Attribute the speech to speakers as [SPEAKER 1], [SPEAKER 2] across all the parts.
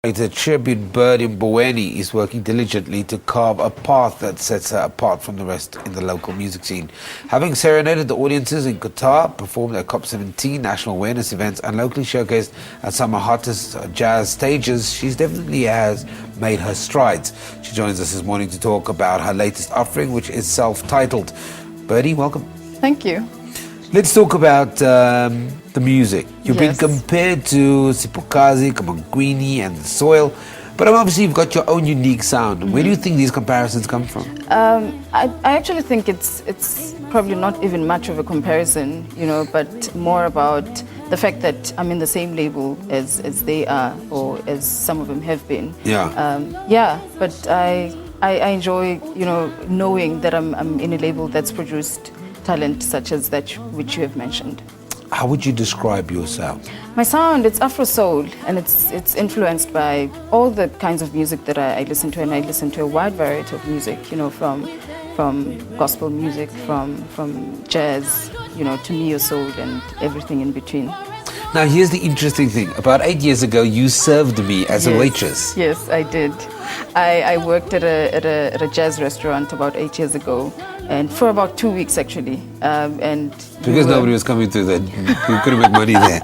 [SPEAKER 1] The tribute Birdie Mboweni is working diligently to carve a path that sets her apart from the rest in the local music scene. Having serenaded the audiences in Qatar, performed at COP17 national awareness events and locally showcased at some of the hottest jazz stages, she definitely has made her strides. She joins us this morning to talk about her latest offering, which is self-titled. Birdie, welcome.
[SPEAKER 2] Thank you.
[SPEAKER 1] Let's talk about the music. You've
[SPEAKER 2] Yes.
[SPEAKER 1] been compared to Sipokazi, Kamangwini and The Soil, but obviously you've got your own unique sound. Where do you think these comparisons come from?
[SPEAKER 2] I actually think it's probably not even much of a comparison, but more about the fact that I'm in the same label as they are, or as some of them have been. But I enjoy, knowing that I'm in a label that's produced talent such as that which you have mentioned.
[SPEAKER 1] How would you describe your sound?
[SPEAKER 2] My sound, it's Afro soul, and it's influenced by all the kinds of music that I listen to, and I listen to a wide variety of music, from gospel music, from jazz, to neo soul and everything in between.
[SPEAKER 1] Now here's the interesting thing. About 8 years ago, you served me as a waitress.
[SPEAKER 2] Yes, I did. I worked at a jazz restaurant about 8 years ago, and for about 2 weeks actually. And
[SPEAKER 1] because nobody was coming through that, you couldn't make money there.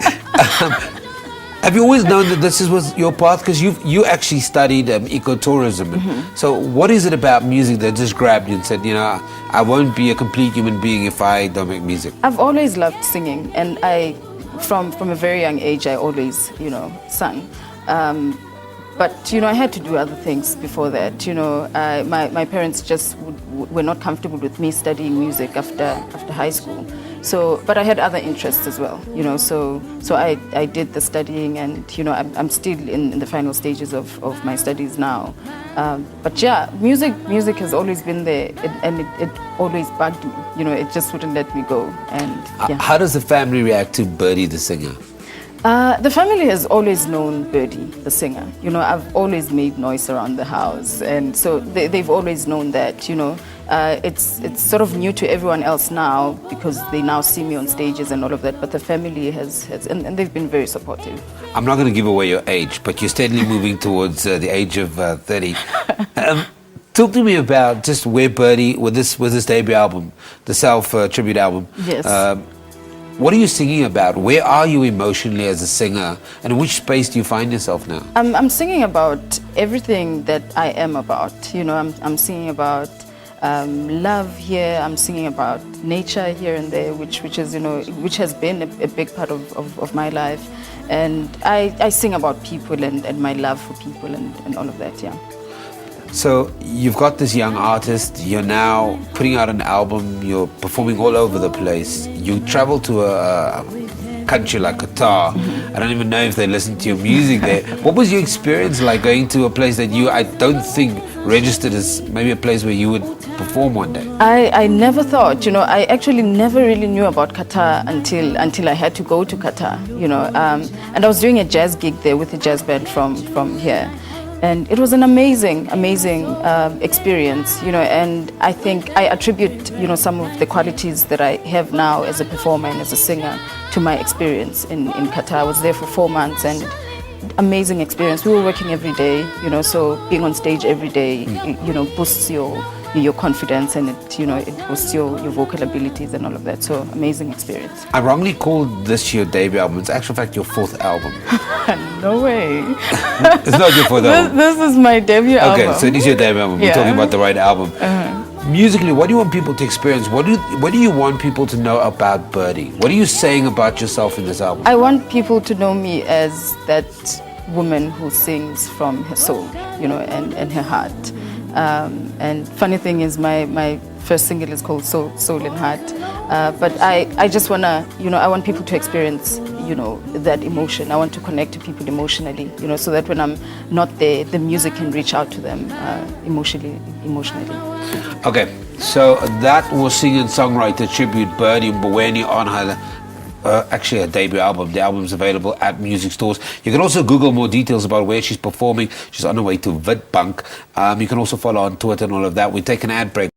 [SPEAKER 1] Have you always known that this was your path? Because you actually studied ecotourism. So what is it about music that just grabbed you and said, I won't be a complete human being if I don't make music?
[SPEAKER 2] I've always loved singing, and from a very young age, I always, sang. But, I had to do other things before that. My parents just were not comfortable with me studying music after high school. But I had other interests as well, so I did the studying, and, I'm still in the final stages of my studies now. But yeah, music has always been there, and it always bugged me, it just wouldn't let me go. And yeah.
[SPEAKER 1] How does the family react to Birdie the singer?
[SPEAKER 2] The family has always known Birdie, the singer. I've always made noise around the house, and so they've always known that. It's sort of new to everyone else now because they now see me on stages and all of that. But the family has and they've been very supportive.
[SPEAKER 1] I'm not going to give away your age, but you're steadily moving towards the age of 30. Talk to me about just where Birdie, with this debut album, the self-tribute album.
[SPEAKER 2] Yes.
[SPEAKER 1] What are you singing about? Where are you emotionally as a singer? And in which space do you find yourself now?
[SPEAKER 2] I'm singing about everything that I am about. I'm singing about love here. I'm singing about nature here and there, which has been a big part of my life. And I sing about people and my love for people and all of that, yeah.
[SPEAKER 1] So you've got this young artist, you're now putting out an album, you're performing all over the place. You travel to a country like Qatar. I don't even know if they listen to your music there. What was your experience like going to a place that I don't think registered as maybe a place where you would perform one day?
[SPEAKER 2] I never thought, I actually never really knew about Qatar until I had to go to Qatar, and I was doing a jazz gig there with a jazz band from here. And it was an amazing experience, and I think I attribute, some of the qualities that I have now as a performer and as a singer to my experience in Qatar. I was there for 4 months, and amazing experience. We were working every day, so being on stage every day, boosts your confidence, and it boosts your vocal abilities and all of that. So amazing experience.
[SPEAKER 1] I wrongly called this your debut album. It's actually, in fact, your 4th album.
[SPEAKER 2] No way.
[SPEAKER 1] It's not your 4th album.
[SPEAKER 2] This is my debut album.
[SPEAKER 1] Okay, so it is your debut album.
[SPEAKER 2] Yeah.
[SPEAKER 1] We're talking about the right album. Musically, what do you want people to experience? What do you want people to know about Birdie? What are you saying about yourself in this album?
[SPEAKER 2] I want people to know me as that woman who sings from her soul, and her heart. And funny thing is, my first single is called Soul and Heart. But I just wanna, I want people to experience, that emotion. I want to connect to people emotionally, so that when I'm not there, the music can reach out to them emotionally.
[SPEAKER 1] Okay, so that was singer-songwriter tribute Birdie Mboweni on her actually her debut album. The album's available at music stores. You can also Google more details about where she's performing. She's on her way to Witbank. You can also follow on Twitter and all of that. We take an ad break.